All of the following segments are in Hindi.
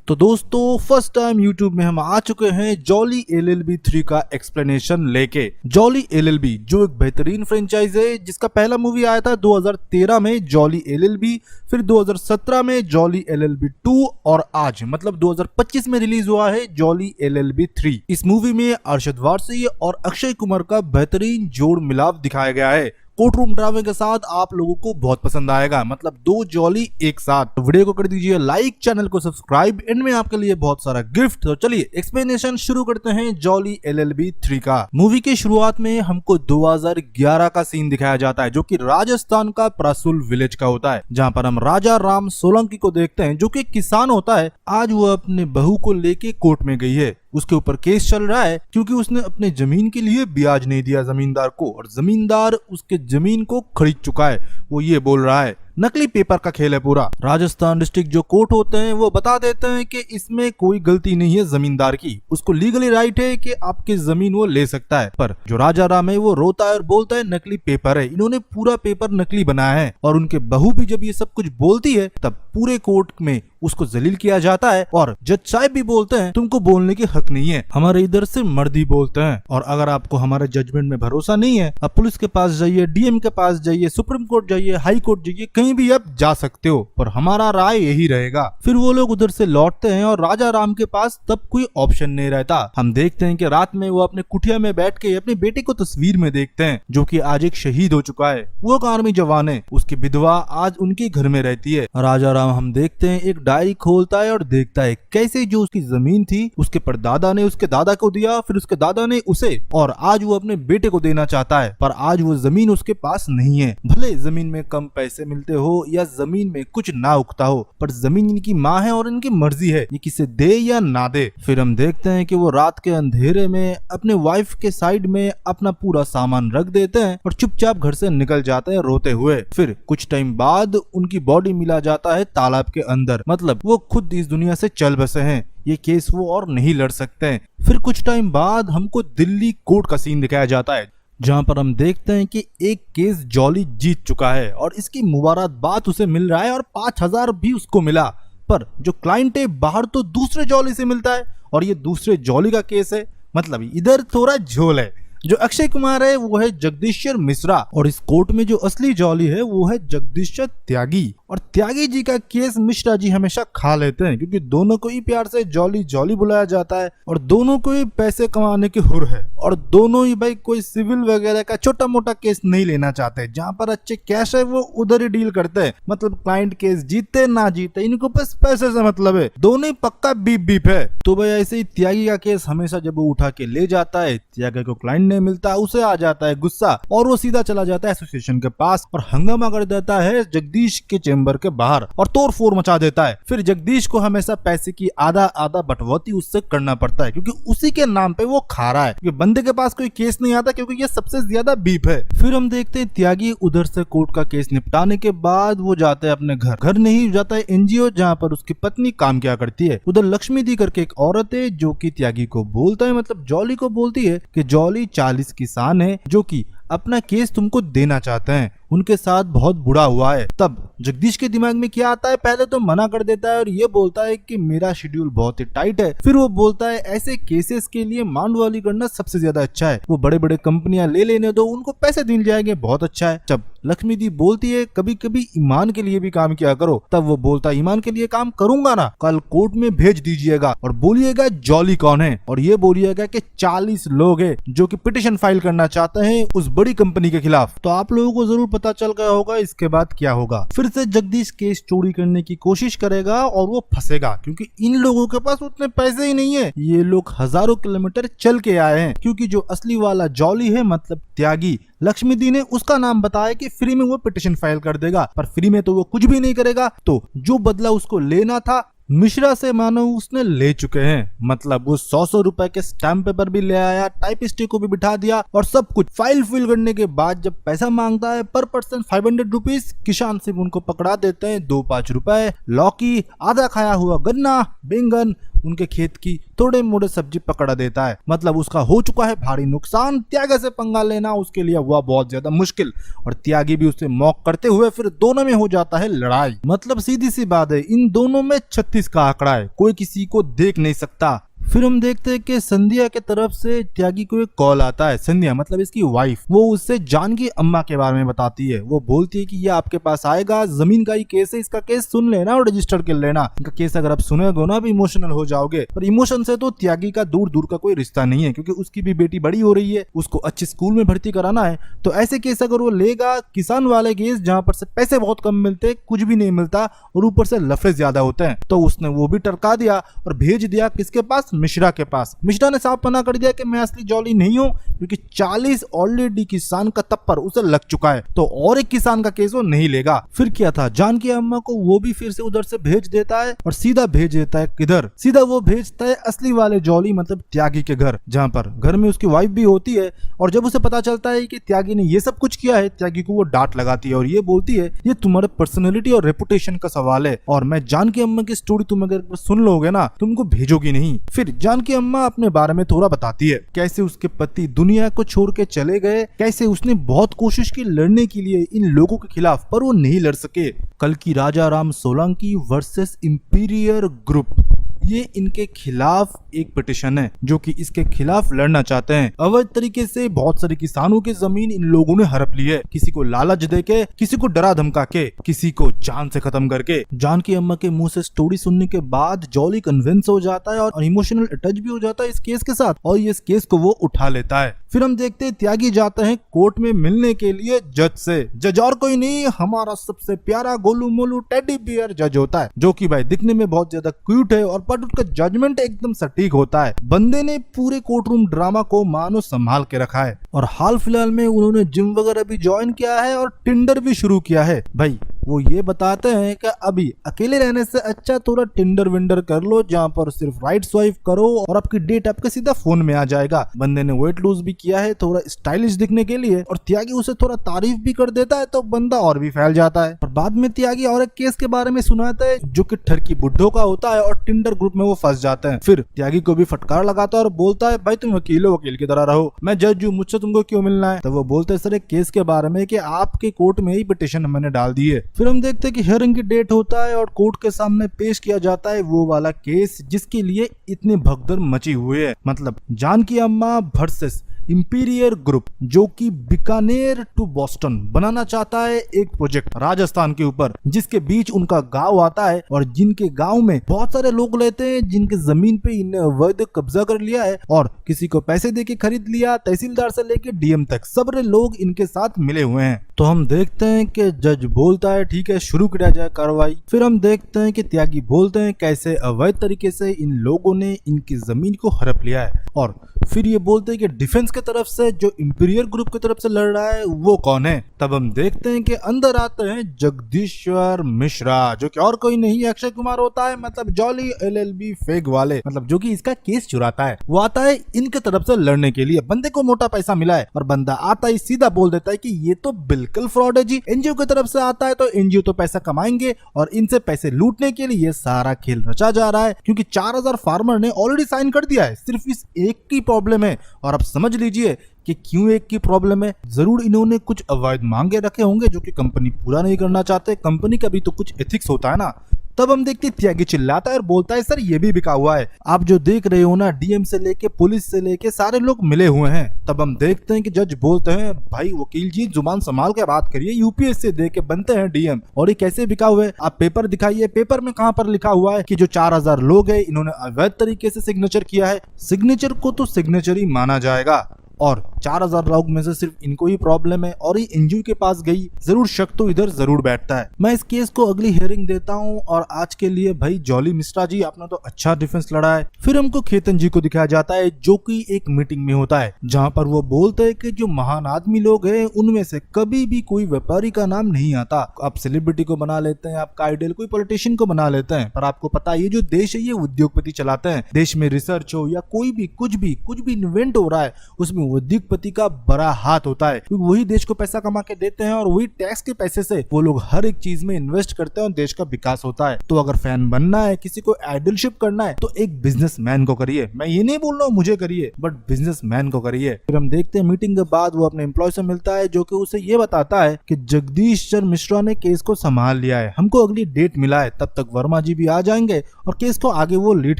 तो दोस्तों फर्स्ट टाइम YouTube में हम आ चुके हैं जॉली LLB 3 का एक्सप्लेनेशन लेके। जॉली LLB जो एक बेहतरीन फ्रेंचाइज है जिसका पहला मूवी आया था 2013 में जॉली LLB, फिर 2017 में जॉली LLB 2 और आज मतलब 2025 में रिलीज हुआ है जॉली LLB 3। इस मूवी में अरशद वारसी और अक्षय कुमार का बेहतरीन जोड़ मिलाप दिखाया गया है। कोर्ट रूम ड्रामे के साथ आप लोगों को बहुत पसंद आएगा, मतलब दो जॉली एक साथ। वीडियो को कर दीजिए लाइक, चैनल को सब्सक्राइब, एंड में आपके लिए बहुत सारा गिफ्ट। तो चलिए एक्सप्लेनेशन शुरू करते हैं जॉली LLB 3 का। मूवी की शुरुआत में हमको 2011 का सीन दिखाया जाता है जो कि राजस्थान का प्रासुल विलेज का होता है, जहाँ पर हम राजा राम सोलंकी को देखते हैं जो कि किसान होता है। आज वो अपने बहू को लेके कोर्ट में गई है, उसके ऊपर केस चल रहा है क्योंकि उसने अपने जमीन के लिए ब्याज नहीं दिया जमींदार को, और जमींदार उसके जमीन को खरीद चुका है। वो ये बोल रहा है, नकली पेपर का खेल है पूरा। राजस्थान डिस्ट्रिक्ट जो कोर्ट होते हैं वो बता देते हैं कि इसमें कोई गलती नहीं है जमींदार की, उसको लीगली राइट है कि आपकी जमीन वो ले सकता है। पर जो राजा राम है वो रोता है और बोलता है नकली पेपर है, इन्होंने पूरा पेपर नकली बनाया है। और उनके बहू भी जब ये सब कुछ बोलती है तब पूरे कोर्ट में उसको जलील किया जाता है, और जज साहब भी बोलते हैं तुमको बोलने की हक नहीं है, हमारे इधर से मर्द ही बोलते हैं। और अगर आपको हमारे जजमेंट में भरोसा नहीं है, आप पुलिस के पास जाइए, DM के पास जाइए, सुप्रीम कोर्ट जाइए, हाई कोर्ट जाइए, कहीं भी आप जा सकते हो, पर हमारा राय यही रहेगा। फिर वो लोग उधर से लौटते हैं और राजा राम के पास तब कोई ऑप्शन नहीं रहता। हम देखते हैं कि रात में वो अपने कुटिया में बैठ के अपने बेटे को तस्वीर में देखते हैं जो कि आज एक शहीद हो चुका है। वो एक आर्मी जवान है, उसकी विधवा आज उनके घर में रहती है। राजा राम हम देखते हैं एक डायरी खोलता है और देखता है कैसे जो उसकी जमीन थी उसके परदादा ने उसके दादा को दिया, फिर उसके दादा ने उसे, और आज वो अपने बेटे को देना चाहता है। पर आज वो जमीन उसके पास नहीं है। भले जमीन में कम पैसे मिलते हो या जमीन में कुछ ना उगता हो, पर जमीन इनकी माँ है और इनकी मर्जी है ये किसे दे या ना दे। फिर हम देखते हैं कि वो रात के अंधेरे में अपने वाइफ के साइड में अपना पूरा सामान रख देते हैं और चुपचाप घर से निकल जाते हैं रोते हुए। फिर कुछ टाइम बाद उनकी बॉडी मिला जाता है तालाब के अंदर, मतलब वो खुद इस दुनिया से चल बसे हैं, ये केस वो और नहीं लड़ सकते हैं। फिर कुछ टाइम बाद हमको दिल्ली कोर्ट का सीन दिखाया जाता है जहां पर हम देखते हैं कि एक केस जॉली जीत चुका है और इसकी मुबारकबाद उसे मिल रहा है और 5000 भी उसको मिला। पर जो क्लाइंट है बाहर तो दूसरे जॉली से मिलता है और ये दूसरे जॉली का केस है, मतलब इधर थोड़ा झोल है। जो अक्षय कुमार है वो है जगदीश्वर मिश्रा, और इस कोर्ट में जो असली जॉली है वो है जगदीश्वर त्यागी। और त्यागी जी का केस मिश्रा जी हमेशा खा लेते हैं क्योंकि दोनों को ही प्यार से जॉली जॉली बुलाया जाता है और दोनों को ही पैसे कमाने की हुर है, और दोनों ही भाई कोई सिविल वगैरह का छोटा मोटा केस नहीं लेना चाहते। जहाँ पर अच्छे कैश है वो उधर ही डील करते हैं, मतलब क्लाइंट केस जीते ना जीते इनको बस पैसे से मतलब है, दोनों ही पक्का बीप बीप है। तो भाई ऐसे ही त्यागी का केस हमेशा जब वो उठा के ले जाता है, त्यागी को क्लाइंट नहीं मिलता, उसे आ जाता है गुस्सा और वो सीधा चला जाता है एसोसिएशन के पास और हंगामा कर देता है जगदीश के चेंबर के बाहर और तोड़ फोड़ मचा देता है। फिर जगदीश को हमेशा पैसे की आधा आधा बंटवारी उससे करना पड़ता है क्योंकि उसी के नाम पे वो खा रहा है, क्योंकि बंदे के पास कोई केस नहीं आता क्योंकि ये सबसे ज्यादा बीप है। फिर हम देखते हैं त्यागी उधर से कोर्ट का केस निपटाने के बाद वो जाते हैं अपने घर नहीं जाता है NGO जहाँ पर उसकी पत्नी काम किया करती है। उधर लक्ष्मी दी करके एक औरत है जो कि त्यागी को बोलता है, मतलब जॉली को बोलती है कि जॉली 40 किसान है जो कि अपना केस तुमको देना चाहते हैं, उनके साथ बहुत बुरा हुआ है। तब जगदीश के दिमाग में क्या आता है, पहले तो मना कर देता है और ये बोलता है कि मेरा शेड्यूल बहुत ही टाइट है। फिर वो बोलता है ऐसे केसेस के लिए मांडवाली करना सबसे ज्यादा अच्छा है, वो बड़े बड़े कंपनियां ले लेने दो, उनको पैसे मिल जाएंगे, बहुत अच्छा है। जब लक्ष्मी दी बोलती है कभी कभी ईमान के लिए भी काम किया करो, तब वो बोलता है ईमान के लिए काम करूंगा ना, कल कोर्ट में भेज दीजिएगा और बोलिएगा जॉली कौन है, और ये बोलिएगा कि 40 लोग हैं जो कि पिटीशन फाइल करना चाहते हैं उस बड़ी कंपनी के खिलाफ। तो आप लोगों को जरूर पता चल गया होगा इसके बाद क्या होगा। फिर से जगदीश केस चोरी करने की कोशिश करेगा और वो फंसेगा क्योंकि इन लोगों के पास उतने पैसे ही नहीं है। ये लोग हजारों किलोमीटर चल के आए हैं क्योंकि जो असली वाला जॉली है मतलब त्यागी, लक्ष्मी दी ने उसका नाम बताया कि फ्री में वो पिटीशन फाइल कर देगा, पर फ्री में तो वो कुछ भी नहीं करेगा। तो जो बदला उसको लेना था मिश्रा से मानो उसने ले चुके हैं, मतलब वो 100 रुपए के स्टैम्प पेपर भी ले आया, टाइपिस्ट को भी बिठा दिया और सब कुछ फाइल फिल करने के बाद जब पैसा मांगता है पर पर्सन 500 रुपीज, किसान सिर्फ उनको पकड़ा देते हैं 2-5 रुपए, लौकी, आधा खाया हुआ गन्ना, बैंगन, उनके खेत की थोड़े मोड़े सब्जी पकड़ा देता है। मतलब उसका हो चुका है भारी नुकसान, त्यागी से पंगा लेना उसके लिए हुआ बहुत ज्यादा मुश्किल और त्यागी भी उसे मौक करते हुए फिर दोनों में हो जाता है लड़ाई। मतलब सीधी सी बात है, इन दोनों में 36 का आंकड़ा है, कोई किसी को देख नहीं सकता। फिर हम देखते हैं कि संध्या के तरफ से त्यागी को एक कॉल आता है। संध्या मतलब इसकी वाइफ, वो उससे जानकी अम्मा के बारे में बताती है। वो बोलती है कि ये आपके पास आएगा, जमीन का ही केस है, इसका केस सुन लेना और रजिस्टर कर लेना। इनका केस अगर आप सुनोगे ना भी इमोशनल हो जाओगे। पर इमोशन से तो त्यागी का दूर दूर का कोई रिश्ता नहीं है, क्योंकि उसकी भी बेटी बड़ी हो रही है, उसको अच्छे स्कूल में भर्ती कराना है। तो ऐसे केस अगर वो लेगा, किसान वाले केस जहाँ पर से पैसे बहुत कम मिलते, कुछ भी नहीं मिलता और ऊपर से लफड़े ज्यादा होते हैं, तो उसने वो भी टरका दिया और भेज दिया किसके पास, मिश्रा के पास। मिश्रा ने साफ मना कर दिया कि मैं असली जॉली नहीं हूं, क्योंकि 40 ऑलरेडी किसान का तप्पर उसे लग चुका है, तो और एक किसान का केस वो नहीं लेगा। फिर क्या था, जानकी अम्मा को वो भी फिर से उधर से भेज देता है और सीधा भेज देता है किधर, सीधा वो भेजता है असली वाले जॉली मतलब त्यागी के घर, जहाँ पर घर में उसकी वाइफ भी होती है। और जब उसे पता चलता है कि त्यागी ने ये सब कुछ किया है, त्यागी को वो डांट लगाती है और ये बोलती है ये तुम्हारे पर्सनैलिटी और रेपुटेशन का सवाल है, और मैं जानकी अम्मा की स्टोरी तुम अगर सुन लोगे ना तुमको भेजोगी नहीं। फिर जानकी अम्मा अपने बारे में थोड़ा बताती है, कैसे उसके पति दुनिया को छोड़ के चले गए, कैसे उसने बहुत कोशिश की लड़ने के लिए इन लोगों के खिलाफ, पर वो नहीं लड़ सके। कल की Raja Ram Solanki versus Imperial Group, ये इनके खिलाफ एक पिटिशन है जो कि इसके खिलाफ लड़ना चाहते हैं। अवैध तरीके से बहुत सारे किसानों की जमीन इन लोगों ने हड़प ली है, किसी को लालच देके, किसी को डरा धमका के, किसी को जान से खत्म करके। जानकी अम्मा के मुंह से स्टोरी सुनने के बाद जॉली कन्विंस हो जाता है और इमोशनल अटैच भी हो जाता है इस केस के साथ, और इस केस को वो उठा लेता है। फिर हम देखते हैं त्यागी जाते हैं कोर्ट में मिलने के लिए जज से। जज और कोई नहीं, हमारा सबसे प्यारा गोलू मोलू टेडी बियर जज होता है, जो कि भाई दिखने में बहुत ज्यादा क्यूट है और बट उसका जजमेंट एकदम सटीक होता है। बंदे ने पूरे कोर्ट रूम ड्रामा को मानो संभाल के रखा है और हाल फिलहाल में उन्होंने जिम वगैरह भी ज्वाइन किया है और टिंडर भी शुरू किया है। भाई वो ये बताते हैं कि अभी अकेले रहने से अच्छा थोड़ा टिंडर विंडर कर लो, जहाँ पर सिर्फ राइट स्वाइप करो और आपकी डेट आपके सीधा फोन में आ जाएगा। बंदे ने वेट लूज भी किया है थोड़ा स्टाइलिश दिखने के लिए, और त्यागी उसे थोड़ा तारीफ भी कर देता है तो बंदा और भी फैल जाता है। और बाद में त्यागी और एक केस के बारे में सुनाता है जो कि ठरकी बुड्ढों का होता है और टिंडर ग्रुप में वो फंस जाते हैं। फिर त्यागी को भी फटकार लगाता है और बोलता है भाई तुम वकील हो, वकील की तरह रहो, मैं जज हूँ, मुझसे तुमको क्यों मिलना है। तो वो बोलते हैं सर एक केस के बारे में कि आपके कोर्ट में ही पिटिशन मैंने डाल दी है। फिर हम देखते हैं कि हियरिंग की डेट होता है और कोर्ट के सामने पेश किया जाता है वो वाला केस जिसके लिए इतनी भगदड़ मची हुई है। मतलब जानकी अम्मा वर्सेस इंपीरियर ग्रुप, जो कि बीकानेर टू बोस्टन बनाना चाहता है एक प्रोजेक्ट राजस्थान के ऊपर, जिसके बीच उनका गांव आता है और जिनके गांव में बहुत सारे लोग रहते हैं जिनके जमीन पे इन्हें अवैध कब्जा कर लिया है और किसी को पैसे देके खरीद लिया, तहसीलदार से लेके डीएम तक सबरे लोग इनके साथ मिले हुए हैं। तो हम देखते हैं कि जज बोलता है ठीक है शुरू किया जाए कार्रवाई। फिर हम देखते हैं कि त्यागी बोलते हैं कैसे अवैध तरीके से इन लोगों ने इनकी जमीन को हड़प लिया है, और फिर ये बोलते हैं कि डिफेंस की तरफ से जो इंपीरियर ग्रुप की तरफ से लड़ रहा है वो कौन है। तब हम देखते हैं कि अंदर आते हैं जगदीश्वर मिश्रा, जो कि और कोई नहीं अक्षय कुमार होता है, मतलब जॉली एलएलबी फेक वाले, मतलब जो कि इसका केस चुराता है। वो आता है इनके तरफ से लड़ने के लिए, बंदे को मोटा पैसा मिला है और बंदा आता ही सीधा बोल देता है कि ये तो बिल्कुल फ्रॉड है जी, एनजीओ की तरफ से आता है तो एनजीओ तो पैसा कमाएंगे और इनसे पैसे लूटने के लिए ये सारा खेल रचा जा रहा है, क्योंकि 4000 फार्मर ने ऑलरेडी साइन कर दिया है, सिर्फ इस एक की प्रॉब्लम है। और अब समझ लीजिए कि क्यों एक की प्रॉब्लम है, जरूर इन्होंने कुछ अवैध मांगे रखे होंगे जो कि कंपनी पूरा नहीं करना चाहते, कंपनी का भी तो कुछ एथिक्स होता है ना। तब हम देखते त्यागी चिल्लाता है और बोलता है सर ये भी बिका हुआ है, आप जो देख रहे हो ना डीएम से लेके पुलिस से लेके सारे लोग मिले हुए हैं। तब हम देखते हैं कि जज बोलते हैं भाई वकील जी जुबान संभाल के बात करिए, यूपीएससी दे के बनते हैं डीएम और ये कैसे बिका हुआ है, आप पेपर दिखाइए, पेपर में कहाँ पर लिखा हुआ है कि जो 4000 लोग है इन्होंने अवैध तरीके से सिग्नेचर किया है। सिग्नेचर को तो सिग्नेचर ही माना जाएगा और 4000 लोग में से सिर्फ इनको ही प्रॉब्लम है और ये एनजीओ के पास गई, जरूर शक तो इधर जरूर बैठता है। मैं इस केस को अगली हियरिंग देता हूँ और आज के लिए भाई जॉली मिश्रा जी आपने तो अच्छा डिफेंस लड़ा है। फिर हमको खेतन जी को दिखाया जाता है जो कि एक मीटिंग में होता है, जहाँ पर वो बोलते हैं कि जो महान आदमी लोग हैं उनमें से कभी भी कोई व्यापारी का नाम नहीं आता। आप सेलिब्रिटी को बना लेते हैं, आपका आइडल कोई पॉलिटिशियन को बना लेते हैं, पर आपको पता है ये जो देश है ये उद्योगपति चलाते हैं। देश में रिसर्च हो या कोई भी कुछ भी इन्वेंट हो रहा है उसमें उद्योगपति पूंजीपति का बड़ा हाथ होता है, क्योंकि वही देश को पैसा कमा के देते हैं और वही टैक्स के पैसे से वो लोग हर एक चीज में इन्वेस्ट करते हैं और देश का विकास होता है। तो अगर फैन बनना है, किसी को आइडलशिप करना है, तो एक बिजनेसमैन को करिए। मैं ये नहीं बोल रहा हूँ मुझे करिए, बट बिजनेसमैन को करिए। फिर हम देखते हैं मीटिंग के बाद वो अपने एम्प्लॉय से मिलता है, जो कि उसे ये बताता है कि जगदीश चंद्र मिश्रा ने केस को संभाल लिया है, हमको अगली डेट मिला है, तब तक वर्मा जी भी आ जाएंगे और केस को आगे वो लीड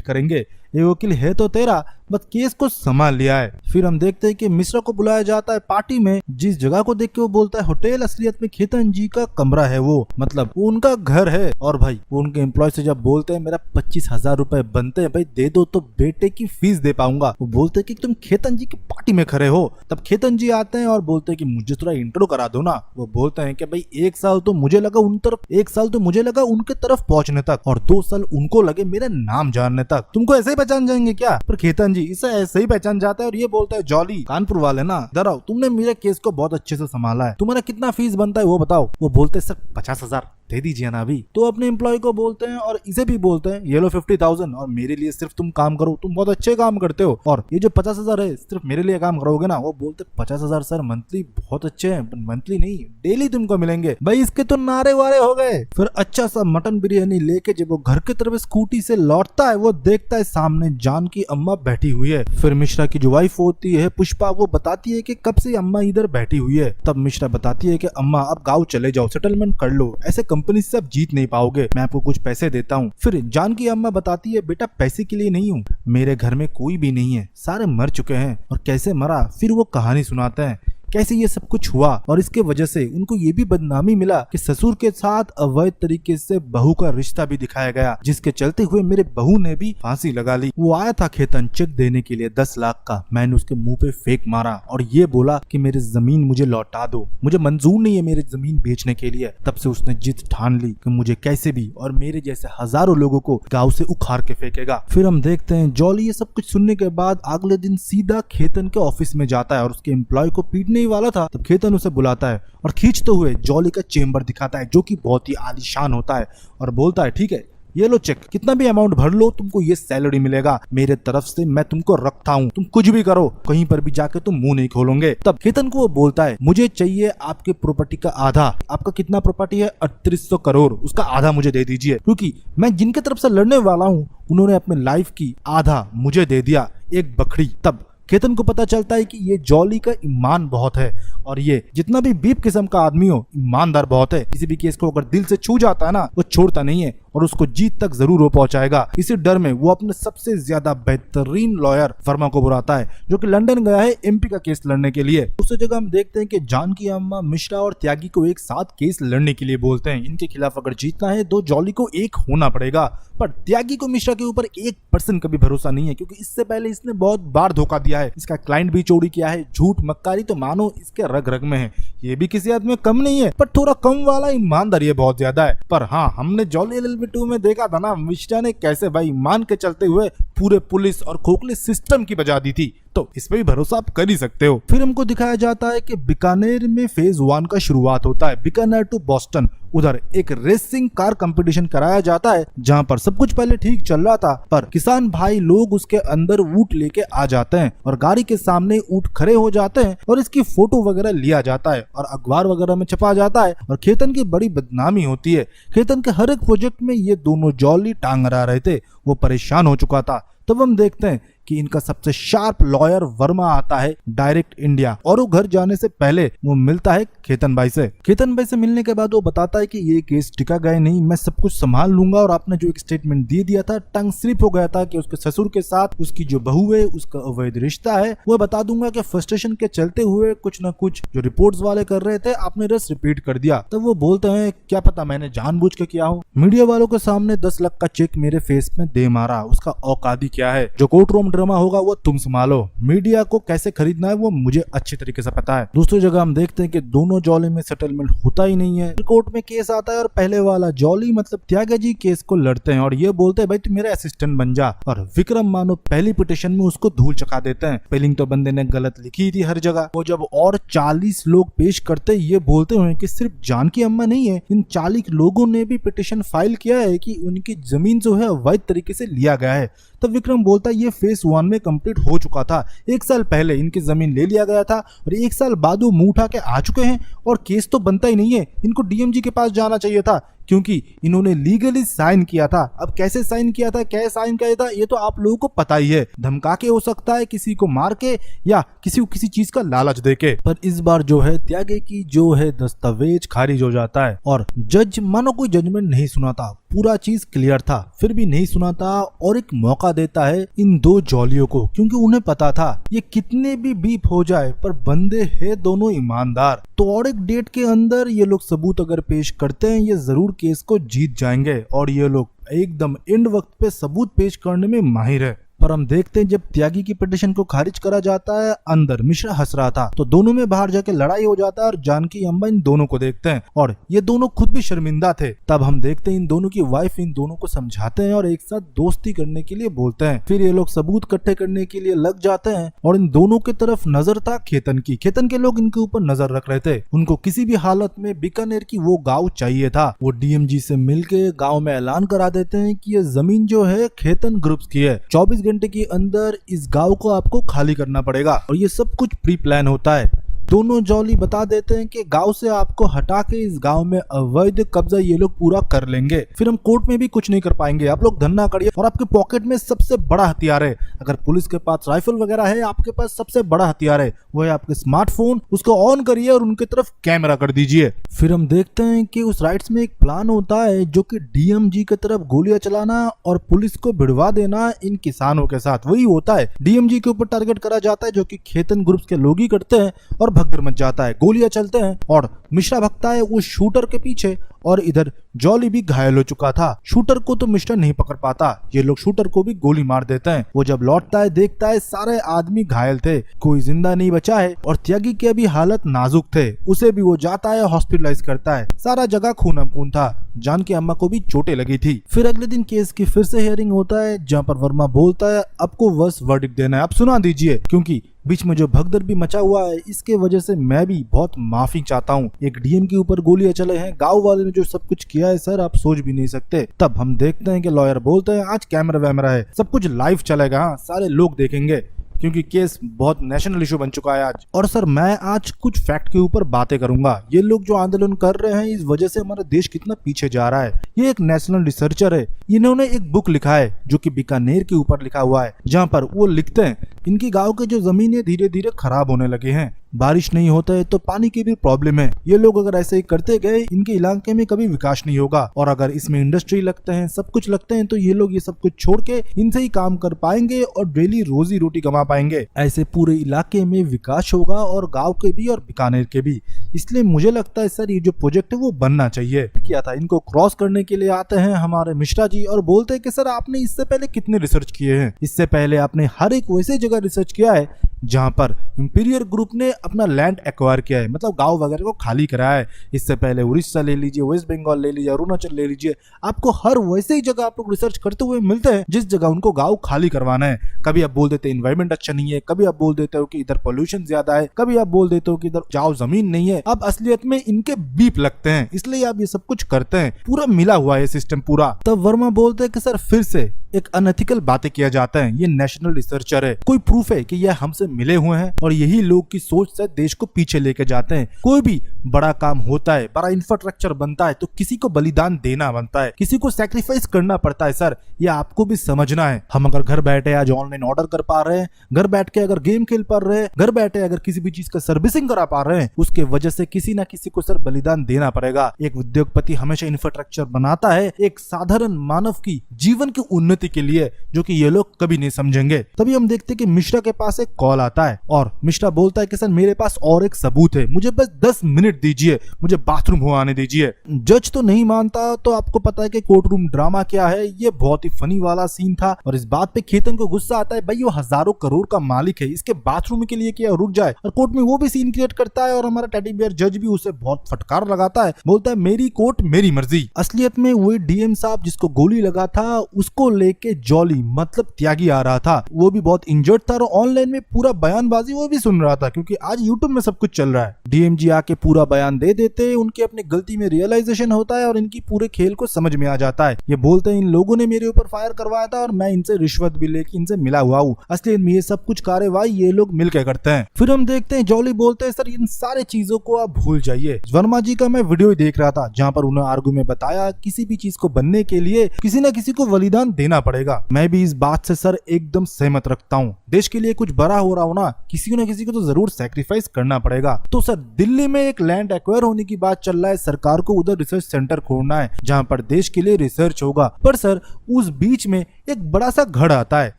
करेंगे। ये वकील है तो तेरा, बस केस को संभाल लिया है। फिर हम देखते हैं कि मिश्रा को बुलाया जाता है पार्टी में, जिस जगह को देख के वो बोलता है होटल, असलियत में खेतन जी का कमरा है, वो मतलब वो उनका घर है। और भाई वो उनके एम्प्लॉय से जब बोलते हैं मेरा 25,000 रुपए बनते हैं, भाई दे दो तो बेटे की फीस दे पाऊंगा। वो बोलते हैं कि तुम खेतन जी की पार्टी में खड़े हो। तब खेतन जी आते हैं और बोलते हैं कि मुझे थोड़ा इंट्रो करा दो ना। वो बोलते हैं कि भाई 1 साल तो मुझे लगा उन तरफ, 1 साल तो मुझे लगा उनके तरफ पहुंचने तक, और 2 साल उनको लगे मेरा नाम जानने तक। तुमको ऐसे ही पहचान जाएंगे क्या? पर खेतन जी इसे ऐसे ही पहचान जाता है और ये बोलता है जॉली कानपुर वाले ना, इधर आओ, तुमने मेरे केस को बहुत अच्छे से संभाला है, तुम्हारा कितना फीस बनता है वो बताओ। वो बोलते हैं सर 50,000 दे दीजिए ना अभी। तो अपने एम्प्लॉय को बोलते हैं और इसे भी बोलते हैं ये लो 50,000 और मेरे लिए सिर्फ तुम काम करो, तुम बहुत अच्छे काम करते हो, और ये जो 50,000 है सिर्फ मेरे लिए काम करोगे ना। वो बोलते 50,000 सर मंथली बहुत अच्छे हैं, मंथली नहीं डेली तुमको मिलेंगे। भाई इसके तो नारे वारे हो गए। फिर अच्छा सा मटन बिरयानी लेके जब वो घर की तरफ स्कूटी से लौटता है, वो देखता है सामने जानकी अम्मा बैठी हुई है। फिर मिश्रा की जो वाइफ होती है पुष्पा, वो बताती है कि कब से अम्मा इधर बैठी हुई है। तब मिश्रा बताती है कि अम्मा अब गाँव चले जाओ, सेटलमेंट कर लो, ऐसे कंपनी से आप जीत नहीं पाओगे, मैं आपको कुछ पैसे देता हूँ। फिर जानकी अम्मा बताती है बेटा पैसे के लिए नहीं हूँ, मेरे घर में कोई भी नहीं है, सारे मर चुके हैं। और कैसे मरा, फिर वो कहानी सुनाते हैं कैसे ये सब कुछ हुआ, और इसके वजह से उनको ये भी बदनामी मिला कि ससुर के साथ अवैध तरीके से बहू का रिश्ता भी दिखाया गया, जिसके चलते हुए मेरे बहू ने भी फांसी लगा ली। वो आया था खेतन चेक देने के लिए 10 लाख का, मैंने उसके मुंह पे फेंक मारा और ये बोला कि मेरी जमीन मुझे लौटा दो, मुझे मंजूर नहीं है मेरी जमीन बेचने के लिए। तब से उसने जिद ठान ली कि मुझे कैसे भी और मेरे जैसे हजारों लोगों को गाँव से उखाड़ के फेंकेगा। फिर हम देखते हैं जॉली ये सब कुछ सुनने के बाद अगले दिन सीधा खेतन के ऑफिस में जाता है और उसके एम्प्लॉय को पीटने ही वाला था। तब खेतन उसे बुलाता है और खींचते हुए जॉली का चेम्बर दिखाता है, जो कि बहुत ही आलीशान होता है, और बोलता है ठीक है ये लो चेक, कितना भी अमाउंट भर लो, तुमको ये सैलरी मिलेगा, मेरे तरफ से मैं तुमको रखता हूँ, तुम कुछ भी करो, कहीं पर भी जाके तुम मुंह नहीं खोलोगे। तब खेतन को वो बोलता है मुझे चाहिए आपके प्रॉपर्टी का आधा। आपका कितना प्रॉपर्टी है? 3800 करोड़, उसका आधा मुझे दे दीजिए, क्योंकि मैं जिनके तरफ से लड़ने वाला हूँ उन्होंने अपने लाइफ की आधा मुझे दे दिया, एक बकरी। तब खेतन को पता चलता है कि ये जॉली का ईमान बहुत है, और ये जितना भी बीप किस्म का आदमी हो ईमानदार बहुत है। किसी भी केस को अगर दिल से छू जाता है ना, वो छोड़ता नहीं है और उसको जीत तक जरूर वो पहुंचाएगा। इसी डर में वो अपने सबसे ज्यादा बेहतरीन लॉयर वर्मा को बुलाता है, जो कि लंदन गया है एमपी का केस लड़ने के लिए। दूसरी जगह हम देखते हैं कि जानकी अम्मा मिश्रा और त्यागी को एक साथ केस लड़ने के लिए बोलते हैं। इनके खिलाफ अगर जीतना है तो जॉली को एक होना पड़ेगा, पर त्यागी को मिश्रा के ऊपर 1% का भी भरोसा नहीं है, क्योंकि इससे पहले इसने बहुत बार धोखा दिया है, इसका क्लाइंट भी चोरी किया है, झूठ मक्कारी तो मानो इसके रग रग में है। ये भी किसी आदमी में कम नहीं है, पर थोड़ा कम वाला ईमानदारी बहुत ज्यादा है। पर हाँ, हमने जॉली LLB 2 में देखा था ना मिश्रा ने कैसे भाई मान के चलते हुए पूरे पुलिस और खोखले सिस्टम की बजा दी थी, तो इस पे भी भरोसा आप कर ही सकते हो। फिर हमको दिखाया जाता है कि बीकानेर में फेज 1 का शुरुआत होता है। बीकानेर टू बोस्टन, उधर एक रेसिंग कार कंपटीशन कराया जाता है, जहां पर सब कुछ पहले ठीक चल रहा था, पर किसान भाई लोग उसके अंदर ऊंट लेके आ जाते हैं और गाड़ी के सामने ऊंट खड़े हो जाते हैं और इसकी फोटो वगैरह लिया जाता है और अखबार वगैरह में छपा जाता है, और खेतन की बड़ी बदनामी होती है। खेतन के हर एक प्रोजेक्ट में ये दोनों जॉली टांग अड़ा रहे थे, वो परेशान हो चुका था। तब हम देखते हैं कि इनका सबसे शार्प लॉयर वर्मा आता है डायरेक्ट इंडिया, और वो घर जाने से पहले वो मिलता है खेतन भाई से। खेतन भाई से मिलने के बाद वो बताता है कि ये केस टिका गया नहीं, मैं सब कुछ संभाल लूंगा, और आपने जो एक स्टेटमेंट दे दिया था टंग स्लिप हो गया था कि उसके ससुर के साथ उसकी जो बहू है उसका अवैध रिश्ता है, वो बता दूंगा कि फ्रस्ट्रेशन के चलते हुए कुछ न कुछ जो रिपोर्ट्स वाले कर रहे थे आपने रस रिपीट कर दिया। तब वो बोलते हैं क्या पता मैंने जानबूझ के किया हो, मीडिया वालों के सामने 10 लाख का चेक मेरे फेस में दे मारा, उसका औकाती क्या है, जो कोर्ट रूम ड्रामा होगा वो तुम संभालो, मीडिया को कैसे खरीदना है वो मुझे अच्छी तरीके से पता है। दूसरी जगह हम देखते हैं कि दोनों जॉली में सेटलमेंट होता ही नहीं है। कोर्ट में केस आता है और पहले वाला जॉली मतलब त्यागा जी केस को लड़ते हैं और ये बोलते हैं भाई तू मेरा असिस्टेंट बन जा, और विक्रम मानो पहली पिटीशन में उसको धूल चका देते हैं। स्पेलिंग तो बंदे ने गलत लिखी थी हर जगह। वो जब और 40 लोग पेश करते ये बोलते हुए कि सिर्फ जानकी अम्मा नहीं है, इन 40 लोगों ने भी पिटीशन फाइल किया है कि उनकी जमीन जो है अवैध तरीके से लिया गया है। तब विक्रम बोलता है ये फेस +1 में कंप्लीट हो चुका था। 1 साल पहले इनकी जमीन ले लिया गया था और 1 साल बाद वो मुंह उठा के आ चुके हैं और केस तो बनता ही नहीं है। इनको डीएमजी के पास जाना चाहिए था क्योंकि इन्होंने लीगली साइन किया था। अब कैसे साइन किया था, क्या साइन किया था, ये तो आप लोगों को पता ही है। धमका के हो सकता है, किसी को मार के, या किसी को किसी चीज का लालच देके। पर इस बार जो है त्यागी की जो है दस्तावेज खारिज हो जाता है और जज मानो कोई जजमेंट नहीं सुना था, पूरा चीज क्लियर था, फिर भी नहीं सुना था और एक मौका देता है इन दो जॉलियों को, क्योंकि उन्हें पता था ये कितने भी बीप हो जाए पर बंदे है दोनों ईमानदार। तो और एक डेट के अंदर ये लोग सबूत अगर पेश करते हैं ये जरूर केस को जीत जाएंगे और ये लोग एकदम एंड वक्त पे सबूत पेश करने में माहिर है। पर हम देखते हैं जब त्यागी की पिटीशन को खारिज करा जाता है, अंदर मिश्रा हंस रहा था तो दोनों में बाहर जाके लड़ाई हो जाता है और जानकी अम्बा इन दोनों को देखते हैं और ये दोनों खुद भी शर्मिंदा थे। तब हम देखते हैं इन दोनों की वाइफ इन दोनों को समझाते हैं और एक साथ दोस्ती करने के लिए बोलते हैं। फिर ये लोग सबूत इकट्ठे करने के लिए लग जाते हैं और इन दोनों की तरफ नजर था खेतन की। खेतन के लोग इनके ऊपर नजर रख रहे थे, उनको किसी भी हालत में बीकानेर की वो गाँव चाहिए था। वो डीएमजी से मिलके गाँव में ऐलान करा देते हैं कि ये जमीन जो है खेतन ग्रुप्स की है, 24 घंटे के अंदर इस गांव को आपको खाली करना पड़ेगा और ये सब कुछ प्री प्लान होता है। दोनों जॉली बता देते हैं कि गांव से आपको हटा के इस गांव में अवैध कब्जा ये लोग पूरा कर लेंगे, फिर हम कोर्ट में भी कुछ नहीं कर पाएंगे, आप लोग धरना करिए। और आपके पॉकेट में सबसे बड़ा हथियार है, अगर पुलिस के पास राइफल वगैरह है, आपके पास सबसे बड़ा हथियार है वो है आपके स्मार्टफोन, उसको ऑन करिए और उनकी तरफ कैमरा कर दीजिए। फिर हम देखते हैं कि उस राइट्स में एक प्लान होता है जो कि डीएमजी की तरफ गोलियां चलाना और पुलिस को भिड़वा देना इन किसानों के साथ वही होता है। डीएमजी के ऊपर टारगेट करा जाता है जो कि खेतन ग्रुप्स के लोग ही करते हैं और भगदड़ मच जाता है, गोलियां चलते हैं और मिश्रा भगता है वो शूटर के पीछे और इधर जॉली भी घायल हो चुका था। शूटर को तो मिस्टर नहीं पकड़ पाता, ये लोग शूटर को भी गोली मार देते हैं। वो जब लौटता है देखता है सारे आदमी घायल थे, कोई जिंदा नहीं बचा है और त्यागी की अभी हालत नाजुक थे, उसे भी वो जाता है हॉस्पिटलाइज करता है। सारा जगह खून खून था, जानकी अम्मा को भी चोटें लगी थी। फिर अगले दिन केस की फिर से हियरिंग होता है जहाँ पर वर्मा बोलता है आपको बस वर्डिक्ट देना है, आप सुना दीजिए, क्योंकि बीच में जो भगदड़ भी मचा हुआ है इसके वजह से मैं भी बहुत माफी चाहता हूँ। एक डीएम के ऊपर गोलियां चले हैं, गांव वाले ने जो सब कुछ किया है सर आप सोच भी नहीं सकते। तब हम देखते हैं कि लॉयर बोलते हैं आज कैमरा वैमरा है, सब कुछ लाइव चलेगा, हाँ सारे लोग देखेंगे क्योंकि केस बहुत नेशनल इशू बन चुका है आज। और सर मैं आज कुछ फैक्ट के ऊपर बातें करूंगा, ये लोग जो आंदोलन कर रहे हैं इस वजह से हमारा देश कितना पीछे जा रहा है। ये एक नेशनल रिसर्चर है, इन्होंने एक बुक लिखा है जो कि बीकानेर के ऊपर लिखा हुआ है, जहाँ पर वो लिखते हैं इनकी गांव के जो जमीन है धीरे धीरे खराब होने लगे हैं, बारिश नहीं होता है तो पानी की भी प्रॉब्लम है। ये लोग अगर ऐसे ही करते गए इनके इलाके में कभी विकास नहीं होगा और अगर इसमें इंडस्ट्री लगते हैं सब कुछ लगते हैं तो ये लोग ये सब कुछ छोड़ के इनसे ही काम कर पाएंगे और डेली रोजी रोटी कमा पाएंगे। ऐसे पूरे इलाके में विकास होगा और गांव के भी और बीकानेर के भी। इसलिए मुझे लगता है सर ये जो प्रोजेक्ट है वो बनना चाहिए। किया था इनको क्रॉस करने के लिए आते हैं हमारे मिश्रा जी और बोलते हैं कि सर आपने इससे पहले कितने रिसर्च किए हैं, इससे पहले आपने हर एक वैसे जगह रिसर्च किया है जहां पर इंपीरियर ग्रुप ने अपना लैंड एक्वायर किया है, मतलब गांव वगैरह को खाली कराया है। इससे पहले उड़ीसा ले लीजिए, वेस्ट बंगाल ले लीजिए, अरुणाचल ले लीजिए, आपको हर वैसे ही जगह आप लोग रिसर्च करते हुए मिलते हैं जिस जगह उनको गांव खाली करवाना है। कभी आप बोल देते हैं एनवायरमेंट अच्छा नहीं है, कभी आप बोल देते हो कि इधर पोल्यूशन ज्यादा है, कभी आप बोल देते हो कि इधर जाओ जमीन नहीं है। अब असलियत में इनके बीप लगते हैं, इसलिए आप ये सब कुछ करते हैं, पूरा मिला हुआ है सिस्टम पूरा। तब वर्मा बोलते हैं कि सर फिर से एक अनएथिकल बातें किया जाता है, ये नेशनल रिसर्चर है, कोई प्रूफ है कि ये हमसे मिले हुए हैं और यही लोग की सोच से देश को पीछे लेके जाते हैं। कोई भी बड़ा काम होता है, बड़ा इंफ्रास्ट्रक्चर बनता है तो किसी को बलिदान देना बनता है, किसी को सैक्रिफाइस करना पड़ता है सर, ये आपको भी समझना है। हम अगर घर बैठे आज ऑनलाइन ऑर्डर कर पा रहे हैं, घर बैठ के अगर गेम खेल पा रहे हैं, घर बैठे अगर किसी भी चीज का सर्विसिंग करा पा रहे हैं, उसके वजह से किसी ना किसी को सर बलिदान देना पड़ेगा। एक उद्योगपति हमेशा इंफ्रास्ट्रक्चर बनाता है एक साधारण मानव की जीवन की उन्नति के लिए, जो कि ये लोग कभी नहीं समझेंगे। तभी हम देखते हैं कि मिश्रा के पास एक कॉल आता है और मिश्रा बोलता है कि सर मेरे पास और एक सबूत है, मुझे बस 10 मिनट दीजिए, मुझे बाथरूम हो आने दीजिए। जज तो नहीं मानता, तो आपको पता है कि कोर्ट रूम ड्रामा क्या है, ये बहुत ही फनी वाला सीन था और इस बात पे खेतन को गुस्सा आता है, भाई वो हजारों करोड़ का मालिक है, इसके बाथरूम के लिए क्या रुक जाए। और कोर्ट में वो भी सीन क्रिएट करता है और हमारा टेडी बियर जज भी उसे बहुत फटकार लगाता है, बोलता है मेरी कोर्ट मेरी मर्जी। असलियत में वही डीएम साहब जिसको गोली लगा था उसको लेके जॉली मतलब त्यागी आ रहा था, वो भी बहुत इंजर्ड था और ऑनलाइन में पूरा बयानबाजी वो भी सुन रहा था, क्योंकि आज यूट्यूब में सब कुछ चल रहा है। डीएमजी आके पूरा पूरा बयान दे देते, उनके अपनी गलती में रियलाइजेशन होता है और इनकी पूरे खेल को समझ में आ जाता है। ये बोलते हैं इन लोगों ने मेरे ऊपर फायर करवाया था और मैं इनसे रिश्वत भी लेके इनसे मिला हुआ हूँ, असलियत में ये सब कुछ कार्यवाही ये लोग मिलकर करते हैं। फिर हम देखते हैं जॉली बोलते हैं सर इन सारे चीजों को आप भूल जाइए। वर्मा जी का मैं वीडियो देख रहा था जहाँ पर उन्होंने आर्गू में बताया किसी भी चीज को बनने के लिए किसी न किसी को बलिदान देना पड़ेगा। मैं भी इस बात से सर एकदम सहमत रखता हूँ। देश के लिए कुछ बड़ा हो रहा हो ना, किसी न किसी को तो जरूर सैक्रिफाइस करना पड़ेगा। तो सर दिल्ली में एक लैंड एक्वायर होने की बात चल रहा है, सरकार को उधर रिसर्च सेंटर खोलना है जहाँ पर देश के लिए रिसर्च होगा। पर सर उस बीच में एक बड़ा सा घर आता है।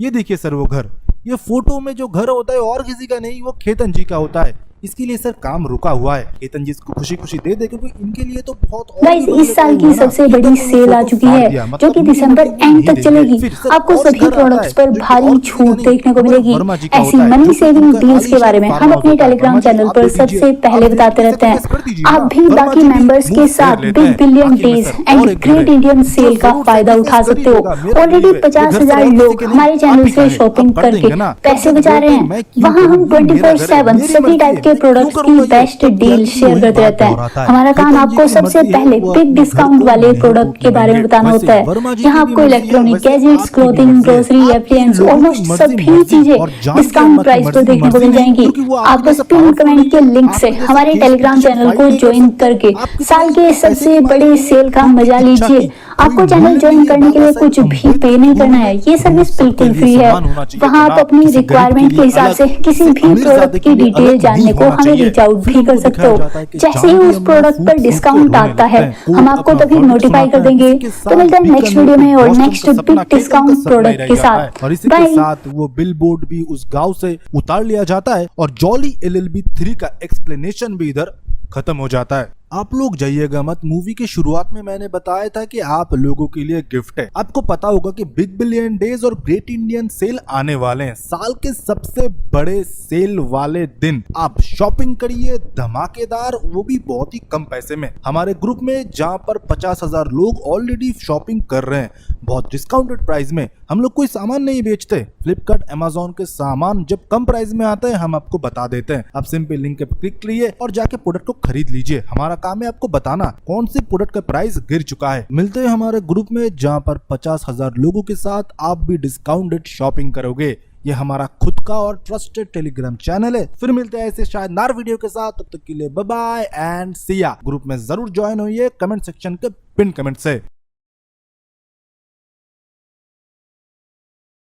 ये देखिए सर वो घर, ये फोटो में जो घर होता है और किसी का नहीं, वो खेतन जी का होता है। इसके लिए सर काम रुका हुआ है। खेतन जी इसको खुशी खुशी दे दे क्योंकि इनके लिए तो बहुत गाइस इस साल की सबसे बड़ी सेल आ चुकी है जो कि दिसंबर एंड तक चलेगी। आपको सभी प्रोडक्ट्स पर भारी छूट देखने को मिलेगी। ऐसी मनी सेविंग डील्स के बारे में हम अपने टेलीग्राम चैनल पर सबसे पहले बताते रहते हैं। आप भी बाकी मेंबर्स के साथ big billion days and great Indian sale का फायदा उठा सकते हो। ऑलरेडी 50,000 लोग हमारे चैनल से शॉपिंग करके पैसे बचा रहे हैं। वहाँ हम 24/7 सभी टाइप प्रोडक्ट्स की बेस्ट डील शेयर करते रहते हैं। हमारा काम आपको सबसे पहले बिग डिस्काउंट वाले प्रोडक्ट के बारे में बताना होता है। यहाँ आपको electronic gadgets, clothing, grocery, appliance almost सभी चीजें डिस्काउंट प्राइस पर देखने को मिल जाएंगी। आप बस पिन कमेंट के लिंक से हमारे टेलीग्राम चैनल को ज्वाइन करके साल के सबसे बड़े सेल का मजा लीजिए। आपको चैनल ज्वाइन करने के लिए कुछ भी पे नहीं करना है। ये सर्विस बिल्कुल फ्री है। वहाँ आप अपनी रिक्वायरमेंट के हिसाब से किसी भी प्रोडक्ट की डिटेल जानने को हमें रीच आउट भी कर सकते हो। जैसे ही उस प्रोडक्ट पर डिस्काउंट आता है हम आपको तभी नोटिफाई कर देंगे। तो मिलते हैं नेक्स्ट वीडियो में और नेक्स्ट बिग डिस्काउंट प्रोडक्ट के साथ। और इसी के साथ वो बिलबोर्ड भी उस गांव से उतार लिया जाता है और जॉली LLB 3 का एक्सप्लेनेशन भी इधर खत्म हो जाता है। आप लोग जाइएगा मत। मूवी के शुरुआत में मैंने बताया था कि आप लोगों के लिए गिफ्ट है। आपको पता होगा कि बिग बिलियन डेज और ग्रेट इंडियन सेल आने वाले हैं। साल के सबसे बड़े सेल वाले दिन आप शॉपिंग करिए धमाकेदार, वो भी बहुत ही कम पैसे में। हमारे ग्रुप में जहां पर 50,000 लोग ऑलरेडी शॉपिंग कर रहे हैं बहुत डिस्काउंटेड प्राइस में। हम लोग कोई सामान नहीं बेचते। फ्लिपकार्ट, अमेजोन के सामान जब कम प्राइस में आते हैं हम आपको बता देते हैं। आप सिंपल लिंक पे क्लिक करिए और जाके प्रोडक्ट को खरीद लीजिए। हमारा काम है आपको बताना कौन सी प्रोडक्ट का प्राइस गिर चुका है। मिलते हैं हमारे ग्रुप में जहां पर 50,000 लोगों के साथ आप भी डिस्काउंटेड शॉपिंग करोगे। ये हमारा खुद का और ट्रस्टेड टेलीग्राम चैनल है। फिर मिलते हैं ऐसे शानदार वीडियो के साथ। तब तक के लिए बाय बाय एंड सी या। ग्रुप में जरूर ज्वाइन होइए कमेंट सेक्शन के पिन कमेंट से।